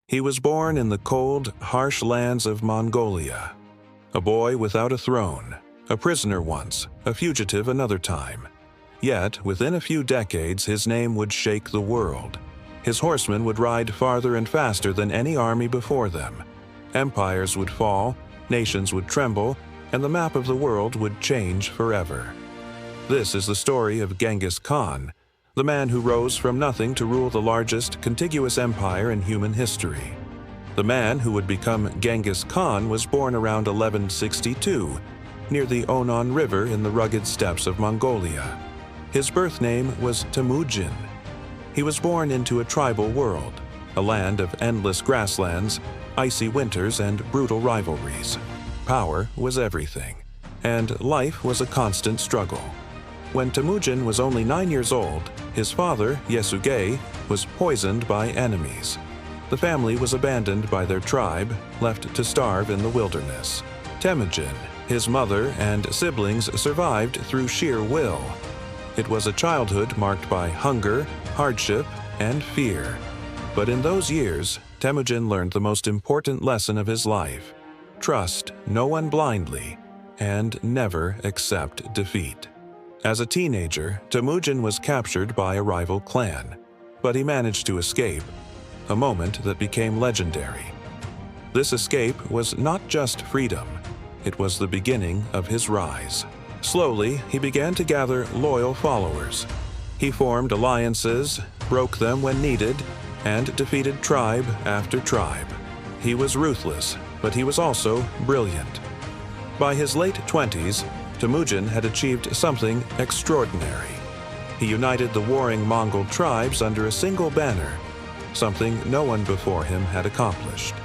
He was born in the cold, harsh lands of Mongolia. A boy without a throne, a prisoner once, a fugitive another time. Yet, within a few decades, his name would shake the world. His horsemen would ride farther and faster than any army before them. Empires would fall, nations would tremble, and the map of the world would change forever. This is the story of Genghis Khan, the man who rose from nothing to rule the largest contiguous empire in human history. The man who would become Genghis Khan was born around 1162, near the Onon River in the rugged steppes of Mongolia. His birth name was Temujin. He was born into a tribal world, a land of endless grasslands, icy winters, and brutal rivalries. Power was everything, and life was a constant struggle. When Temujin was only 9 years old, his father, Yesugei, was poisoned by enemies. The family was abandoned by their tribe, left to starve in the wilderness. Temujin, his mother, and siblings survived through sheer will. It was a childhood marked by hunger, hardship, and fear. But in those years, Temujin learned the most important lesson of his life: trust no one blindly, and never accept defeat. As a teenager, Temujin was captured by a rival clan, but he managed to escape, a moment that became legendary. This escape was not just freedom, it was the beginning of his rise. Slowly, he began to gather loyal followers. He formed alliances, broke them when needed, and defeated tribe after tribe. He was ruthless, but he was also brilliant. By his late 20s, Temujin had achieved something extraordinary. He united the warring Mongol tribes under a single banner, something no one before him had accomplished.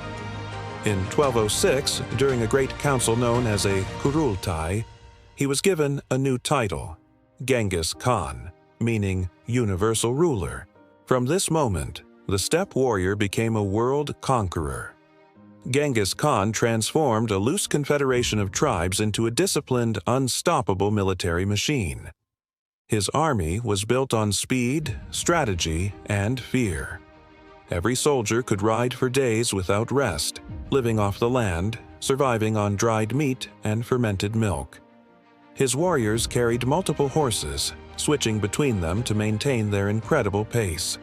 In 1206, during a great council known as a Kurultai, he was given a new title, Genghis Khan, meaning universal ruler. From this moment, the steppe warrior became a world conqueror. Genghis Khan transformed a loose confederation of tribes into a disciplined, unstoppable military machine. His army was built on speed, strategy, and fear. Every soldier could ride for days without rest, living off the land, surviving on dried meat and fermented milk. His warriors carried multiple horses, switching between them to maintain their incredible pace.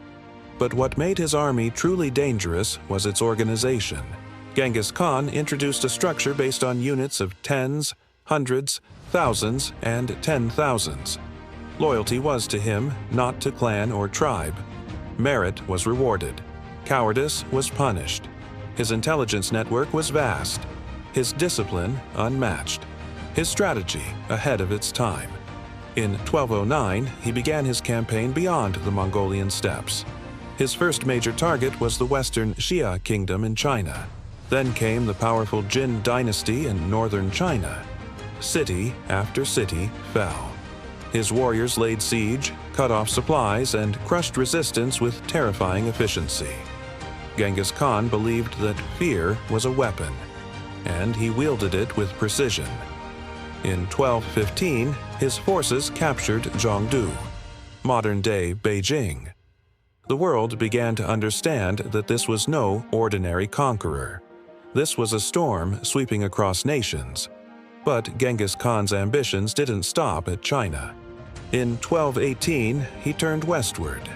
But what made his army truly dangerous was its organization. Genghis Khan introduced a structure based on units of tens, hundreds, thousands, and 10,000s. Loyalty was to him, not to clan or tribe. Merit was rewarded. Cowardice was punished. His intelligence network was vast. His discipline unmatched. His strategy ahead of its time. In 1209, he began his campaign beyond the Mongolian steppes. His first major target was the western Xia kingdom in China. Then came the powerful Jin dynasty in northern China. City after city fell. His warriors laid siege, cut off supplies, and crushed resistance with terrifying efficiency. Genghis Khan believed that fear was a weapon, and he wielded it with precision. In 1215, his forces captured Zhongdu, modern-day Beijing. The world began to understand that this was no ordinary conqueror. This was a storm sweeping across nations. But Genghis Khan's ambitions didn't stop at China. In 1218, he turned westward.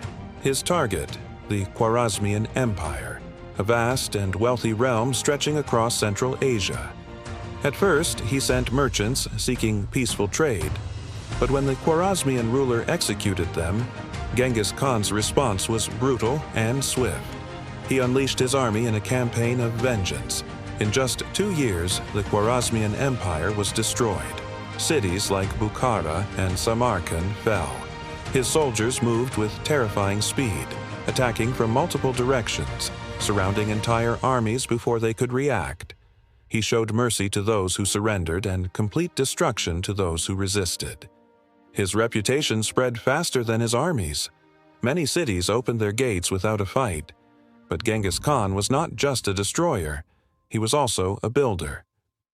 His target, the Khwarezmian Empire, a vast and wealthy realm stretching across Central Asia. At first, he sent merchants seeking peaceful trade. But when the Khwarezmian ruler executed them, Genghis Khan's response was brutal and swift. He unleashed his army in a campaign of vengeance. In just 2 years, the Khwarezmian Empire was destroyed. Cities like Bukhara and Samarkand fell. His soldiers moved with terrifying speed, attacking from multiple directions, surrounding entire armies before they could react. He showed mercy to those who surrendered and complete destruction to those who resisted. His reputation spread faster than his armies. Many cities opened their gates without a fight. But Genghis Khan was not just a destroyer, he was also a builder.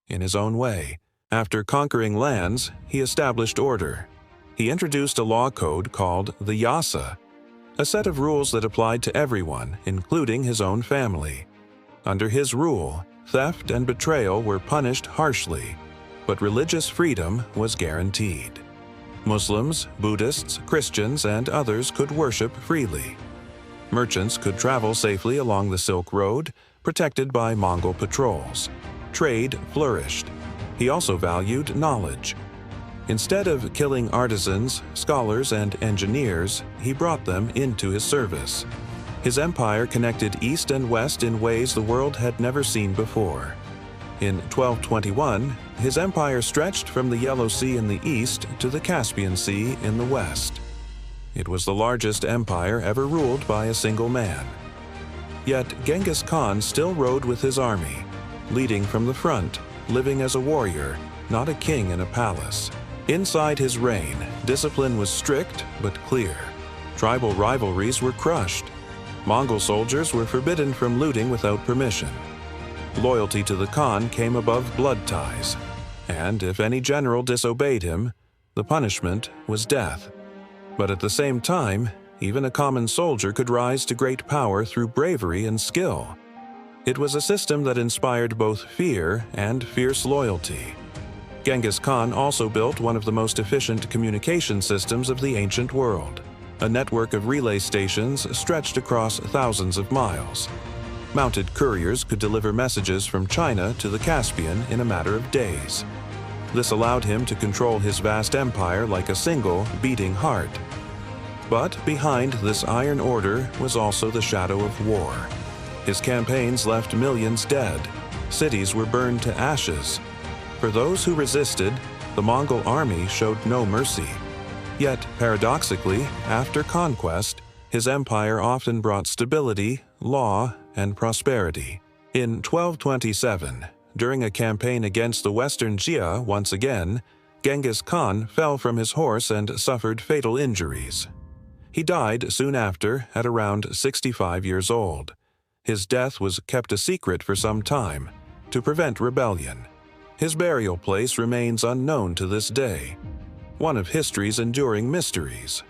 In his own way, after conquering lands, he established order. He introduced a law code called the Yasa, a set of rules that applied to everyone, including his own family. Under his rule, theft and betrayal were punished harshly, but religious freedom was guaranteed. Muslims, Buddhists, Christians, and others could worship freely. Merchants could travel safely along the Silk Road, protected by Mongol patrols. Trade flourished. He also valued knowledge. Instead of killing artisans, scholars, and engineers, he brought them into his service. His empire connected east and west in ways the world had never seen before. In 1221, his empire stretched from the Yellow Sea in the east to the Caspian Sea in the west. It was the largest empire ever ruled by a single man. Yet Genghis Khan still rode with his army, leading from the front, living as a warrior, not a king in a palace. Inside his reign, discipline was strict but clear. Tribal rivalries were crushed. Mongol soldiers were forbidden from looting without permission. Loyalty to the Khan came above blood ties, and if any general disobeyed him, the punishment was death. But at the same time, even a common soldier could rise to great power through bravery and skill. It was a system that inspired both fear and fierce loyalty. Genghis Khan also built one of the most efficient communication systems of the ancient world, a network of relay stations stretched across thousands of miles. Mounted couriers could deliver messages from China to the Caspian in a matter of days. This allowed him to control his vast empire like a single, beating heart. But behind this iron order was also the shadow of war. His campaigns left millions dead. Cities were burned to ashes. For those who resisted, the Mongol army showed no mercy. Yet, paradoxically, after conquest, his empire often brought stability, law, and prosperity. In 1227, during a campaign against the Western Jia once again, Genghis Khan fell from his horse and suffered fatal injuries. He died soon after, at around 65 years old. His death was kept a secret for some time, to prevent rebellion. His burial place remains unknown to this day, one of history's enduring mysteries.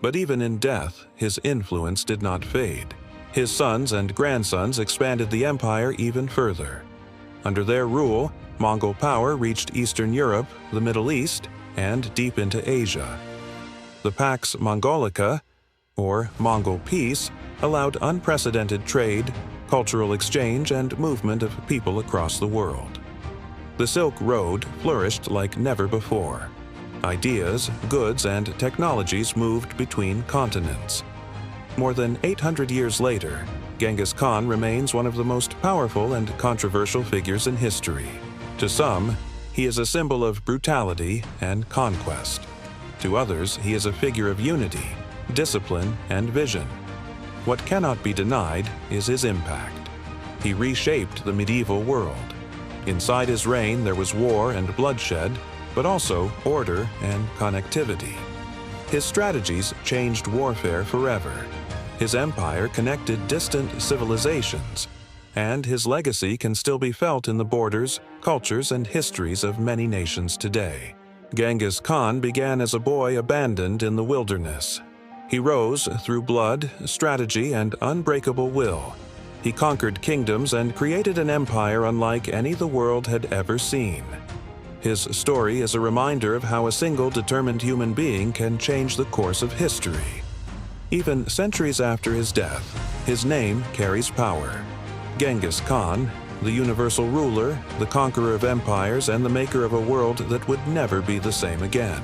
But even in death, his influence did not fade. His sons and grandsons expanded the empire even further. Under their rule, Mongol power reached Eastern Europe, the Middle East, and deep into Asia. The Pax Mongolica, or Mongol Peace, allowed unprecedented trade, cultural exchange, and movement of people across the world. The Silk Road flourished like never before. Ideas, goods, and technologies moved between continents. More than 800 years later, Genghis Khan remains one of the most powerful and controversial figures in history. To some, he is a symbol of brutality and conquest. To others, he is a figure of unity, discipline, and vision. What cannot be denied is his impact. He reshaped the medieval world. Inside his reign, there was war and bloodshed, but also order and connectivity. His strategies changed warfare forever. His empire connected distant civilizations, and his legacy can still be felt in the borders, cultures, and histories of many nations today. Genghis Khan began as a boy abandoned in the wilderness. He rose through blood, strategy, and unbreakable will. He conquered kingdoms and created an empire unlike any the world had ever seen. His story is a reminder of how a single determined human being can change the course of history. Even centuries after his death, his name carries power. Genghis Khan, the universal ruler, the conqueror of empires, and the maker of a world that would never be the same again.